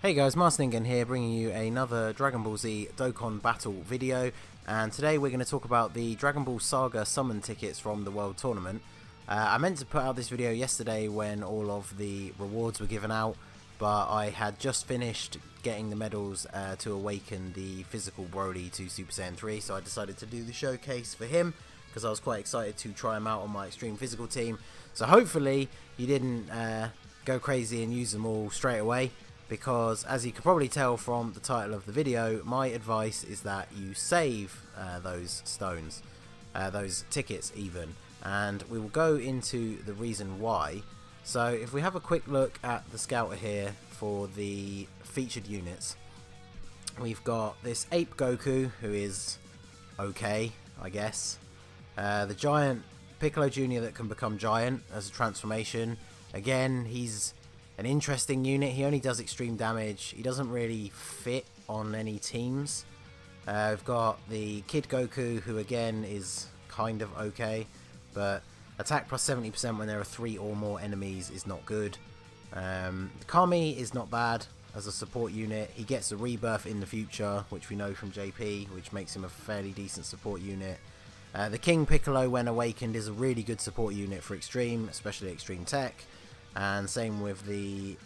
Hey guys, Marsningen here, bringing you another Dragon Ball Z Dokkan Battle video, and today we're going to talk about the Dragon Ball Saga Summon tickets from the World Tournament. I meant to put out this video yesterday when all of the rewards were given out, but I had just finished getting the medals to awaken the physical Broly to Super Saiyan 3, so I decided to do the showcase for him, because I was quite excited to try him out on my Extreme Physical team. So hopefully you didn't go crazy and use them all straight away, because as you can probably tell from the title of the video, my advice is that you save those stones, those tickets even, and we will go into the reason why. So if we have a quick look at the scouter here for the featured units, we've got this Ape Goku, who is okay, I guess. The Giant Piccolo Jr. that can become Giant as a transformation. Again, he's an interesting unit. He only does extreme damage. He doesn't really fit on any teams. We've got the Kid Goku, who again is kind of okay, but attack plus 70% when there are 3 or more enemies is not good. Kami is not bad as a support unit. He gets a rebirth in the future, which we know from JP, which makes him a fairly decent support unit. The King Piccolo, when awakened, is a really good support unit for Extreme, especially Extreme Tech. And same with the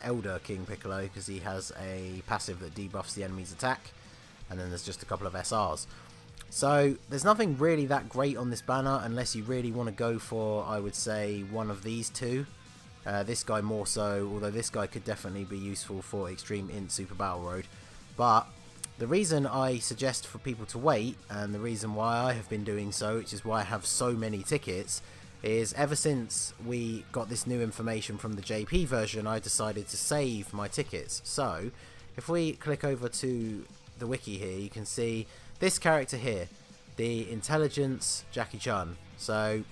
Elder King Piccolo, because he has a passive that debuffs the enemy's attack. And then there's just a couple of SRs. So there's nothing really that great on this banner, unless you really want to go for, I would say, one of these two. This guy more so, although this guy could definitely be useful for Extreme INT Super Battle Road. But the reason I suggest for people to wait, and the reason why I have been doing so, which is why I have so many tickets, is ever since we got this new information from the JP version, I decided to save my tickets. So if we click over to the wiki here, you can see this character here, the Intelligence Jackie Chun. So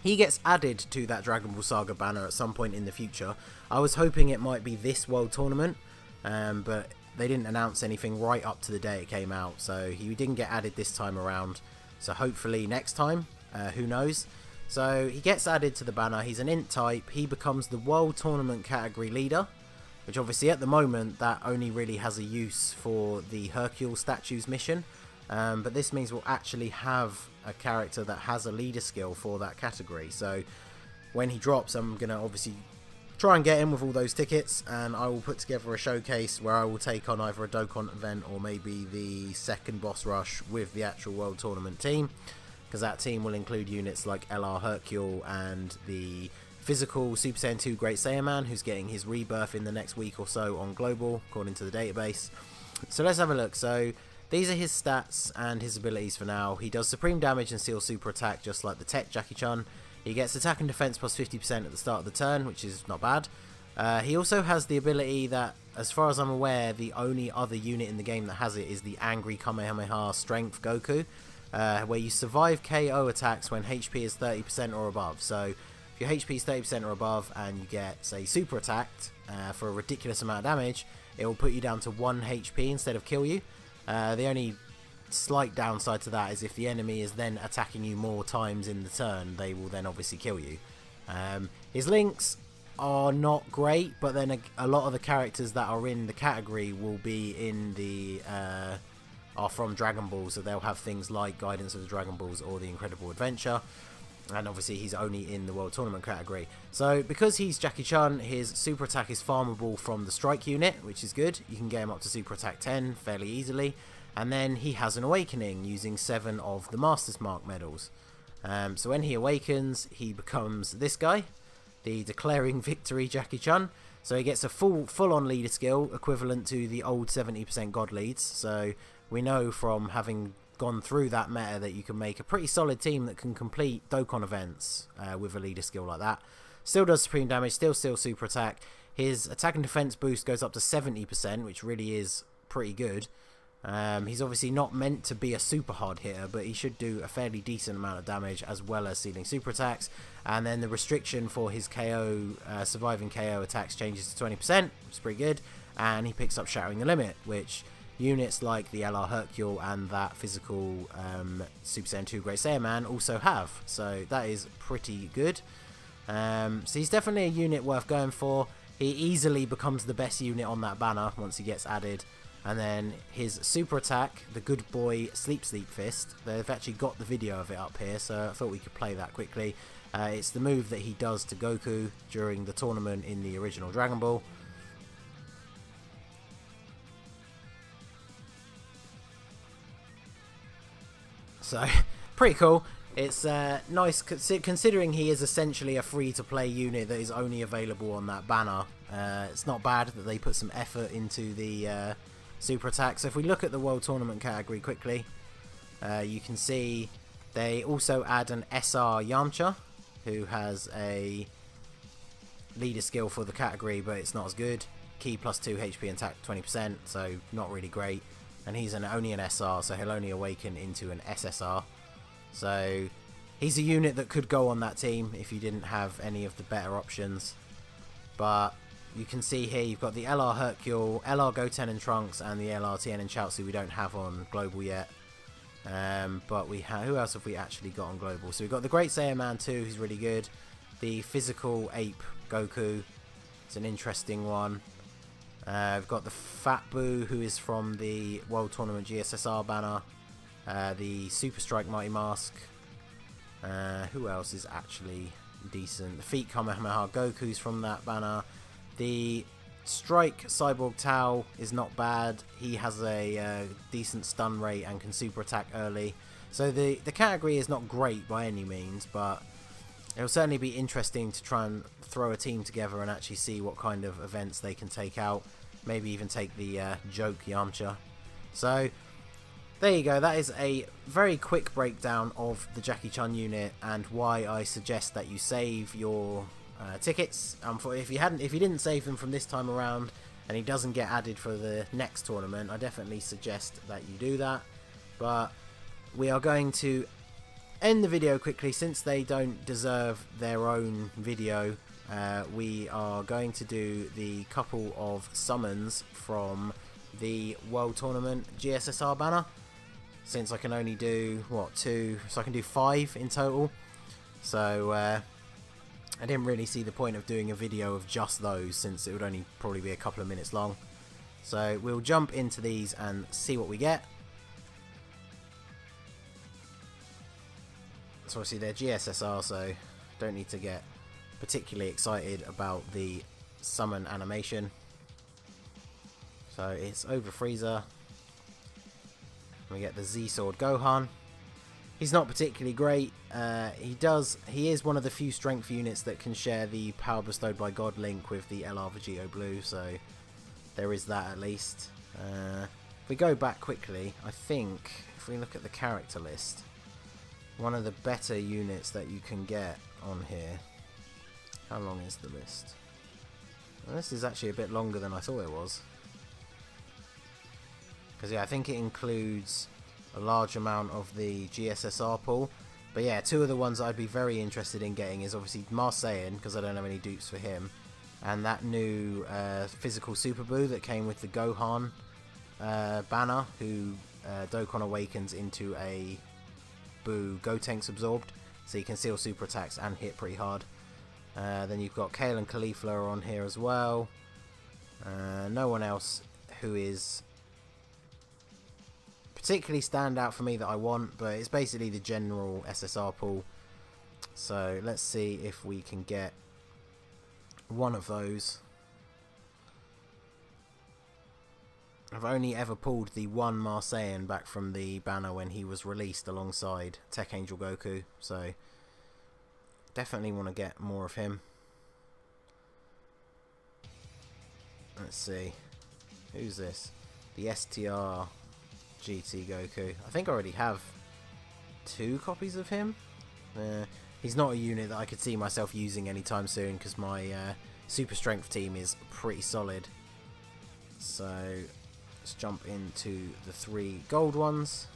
he gets added to that Dragon Ball Saga banner at some point in the future. I was hoping it might be this World Tournament, but they didn't announce anything right up to the day it came out, so he didn't get added this time around. So hopefully next time, who knows. So he gets added to the banner. He's an INT type. He becomes the World Tournament category leader, which obviously at the moment that only really has a use for the Hercule statues mission. But this means we'll actually have a character that has a leader skill for that category. So when he drops, I'm going to obviously try and get him with all those tickets, and I will put together a showcase where I will take on either a Dokkan event or maybe the second boss rush with the actual World Tournament team, because that team will include units like LR Hercule and the physical Super Saiyan 2 Great Saiyaman, who's getting his rebirth in the next week or so on Global, according to the database. So let's have a look. So these are his stats and his abilities for now. He does supreme damage and seal super attack, just like the Tech Jackie Chun. He gets attack and defense plus 50% at the start of the turn, which is not bad. He also has the ability that, as far as I'm aware, the only other unit in the game that has it is the Angry Kamehameha Strength Goku, where you survive KO attacks when HP is 30% or above. So if your HP is 30% or above and you get, say, super attacked for a ridiculous amount of damage, it will put you down to 1 HP instead of kill you. The only slight downside to that is if the enemy is then attacking you more times in the turn, they will then obviously kill you. His links are not great, but then a lot of the characters that are in the category will be in the are from Dragon Ball, so they'll have things like Guidance of the Dragon Balls or the Incredible Adventure, and obviously he's only in the World Tournament category. So because he's Jackie Chun, his super attack is farmable from the strike unit, which is good. You can get him up to super attack 10 fairly easily, and then he has an awakening using 7 of the Master's Mark medals. So when he awakens, he becomes this guy, the Declaring Victory Jackie Chun. So he gets a full-on leader skill equivalent to the old 70% God leads. So we know from having gone through that meta that you can make a pretty solid team that can complete Dokkan events with a leader skill like that. Still does supreme damage, still super attack. His attack and defense boost goes up to 70%, which really is pretty good. He's obviously not meant to be a super hard hitter, but he should do a fairly decent amount of damage as well as sealing super attacks. And then the restriction for his KO, surviving KO attacks changes to 20%, which is pretty good. And he picks up Shattering the Limit, which units like the LR Hercule and that physical Super Saiyan 2 Great Saiyaman also have. So that is pretty good. So he's definitely a unit worth going for. He easily becomes the best unit on that banner once he gets added. And then his super attack, the good boy Sleep Fist, they've actually got the video of it up here, so I thought we could play that quickly. It's the move that he does to Goku during the tournament in the original Dragon Ball. So, pretty cool. It's nice considering he is essentially a free-to-play unit that is only available on that banner. It's not bad that they put some effort into the super attack. So if we look at the World Tournament category quickly, you can see they also add an SR Yamcha, who has a leader skill for the category, but it's not as good. Ki +2 HP and attack 20%, so not really great. And he's only an SR, so he'll only awaken into an SSR. So he's a unit that could go on that team if you didn't have any of the better options. But you can see here you've got the LR Hercule, LR Goten and Trunks, and the LR Tien and Chaozu we don't have on Global yet. But we have, who else have we actually got on Global? So we've got the Great Saiyan Man 2, who's really good. The Physical Ape Goku, it's an interesting one. We've got the Fat Boo, who is from the World Tournament GSSR banner. The Super Strike Mighty Mask. Who else is actually decent? The Feet Kamehameha Goku's from that banner. The Strike Cyborg Tao is not bad. He has a decent stun rate and can super attack early. So the category is not great by any means, but it will certainly be interesting to try and throw a team together and actually see what kind of events they can take out. Maybe even take the joke Yamcha. So there you go. That is a very quick breakdown of the Jackie Chun unit and why I suggest that you save your tickets. If you didn't save them from this time around and he doesn't get added for the next tournament, I definitely suggest that you do that. But we are going to end the video quickly since they don't deserve their own video. We are going to do the couple of summons from the World Tournament GSSR banner, since I can only do, what, 2, so I can do 5 in total. So I didn't really see the point of doing a video of just those, since it would only probably be a couple of minutes long. So we'll jump into these and see what we get. So obviously they're GSSR, so don't need to get particularly excited about the summon animation. So it's over Frieza. We get the Z Sword Gohan. He's not particularly great. He is one of the few strength units that can share the power bestowed by God link with the LR Vegito Blue, so there is that at least. If we go back quickly, I think if we look at the character list, one of the better units that you can get on here. How long is the list? Well, this is actually a bit longer than I thought it was. Because yeah, I think it includes a large amount of the GSSR pool. But yeah, two of the ones I'd be very interested in getting is obviously Mars Saiyan, because I don't have any dupes for him. And that new physical Super Boo that came with the Gohan banner, who Dokkan awakens into a Boo Gotenks absorbed. So you can seal super attacks and hit pretty hard. Then you've got Kale and Caulifla on here as well. No one else who is particularly stand out for me that I want, but it's basically the general SSR pool. So let's see if we can get one of those. I've only ever pulled the one Mars Saiyan back from the banner when he was released alongside Tech Angel Goku, so definitely want to get more of him. Let's see. Who's this? The STR GT Goku. I think I already have 2 copies of him. He's not a unit that I could see myself using anytime soon because my super strength team is pretty solid. So let's jump into the 3 gold ones.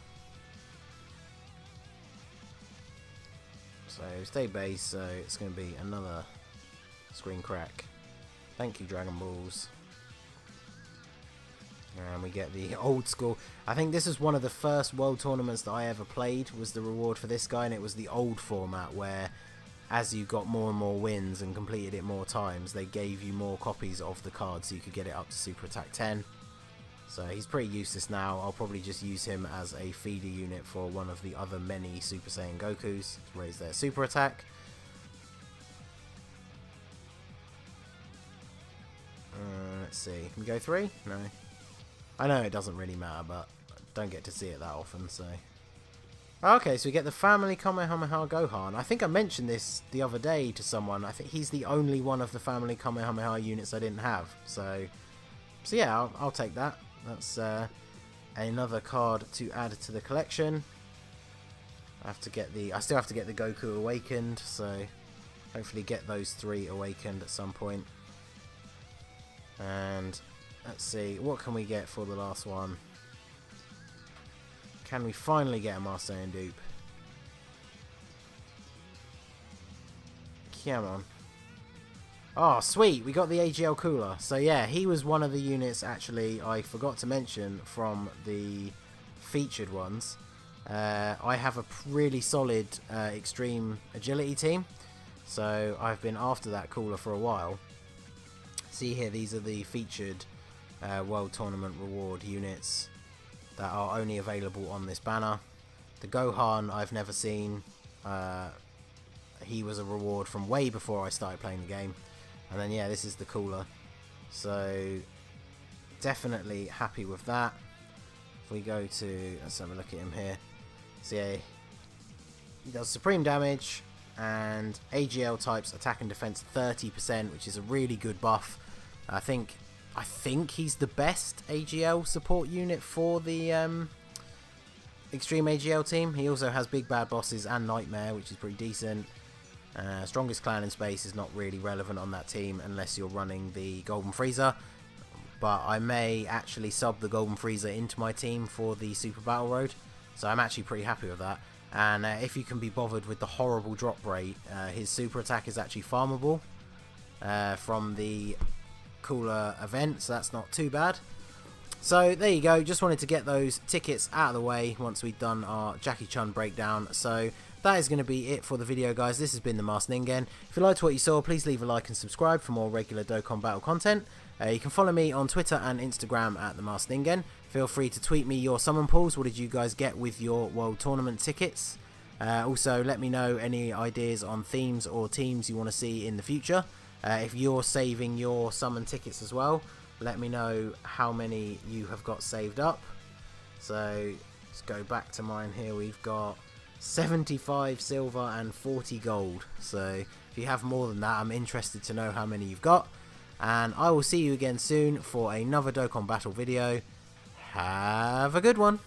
So stay base, so it's going to be another screen crack. Thank you, Dragon Balls. And we get the old school. I think this is one of the first world tournaments that I ever played, was the reward for this guy, and it was the old format where as you got more and more wins and completed it more times, they gave you more copies of the card so you could get it up to Super Attack 10. So he's pretty useless now. I'll probably just use him as a feeder unit for one of the other many Super Saiyan Gokus to raise their Super Attack. Let's see, can we go 3? No. I know it doesn't really matter, but I don't get to see it that often, so... Okay, so we get the Family Kamehameha Gohan. I think I mentioned this the other day to someone. I think he's the only one of the Family Kamehameha units I didn't have. So yeah, I'll take that. That's another card to add to the collection. I still have to get the Goku awakened, so hopefully get those 3 awakened at some point. And let's see, what can we get for the last one? Can we finally get a Master Saiyan dupe? Come on. Oh, sweet, we got the AGL Cooler. So yeah, he was one of the units, actually, I forgot to mention from the featured ones. I have a really solid extreme agility team, so I've been after that Cooler for a while. See here, these are the featured World Tournament reward units that are only available on this banner. The Gohan I've never seen. He was a reward from way before I started playing the game. And then yeah, this is the Cooler. So definitely happy with that. If we go to, let's have a look at him here. So yeah, he does supreme damage and AGL types attack and defense 30%, which is a really good buff. I think he's the best AGL support unit for the Extreme AGL team. He also has Big Bad Bosses and Nightmare, which is pretty decent. Strongest clan in space is not really relevant on that team unless you're running the Golden Frieza. But I may actually sub the Golden Frieza into my team for the Super Battle Road. So I'm actually pretty happy with that. And if you can be bothered with the horrible drop rate, his super attack is actually farmable from the Cooler event, so that's not too bad. So there you go, just wanted to get those tickets out of the way once we've done our Jackie Chun breakdown. So that is going to be it for the video, guys. This has been the Masked Ningen. If you liked what you saw, please leave a like and subscribe for more regular Dokkan Battle content. You can follow me on Twitter and Instagram at the Masked Ningen. Feel free to tweet me your summon pulls. What did you guys get with your World Tournament tickets? Also, let me know any ideas on themes or teams you want to see in the future. If you're saving your summon tickets as well, let me know how many you have got saved up. So let's go back to mine here. We've got 75 silver and 40 gold. So if you have more than that, I'm interested to know how many you've got. And I will see you again soon for another Dokkan Battle video. Have a good one.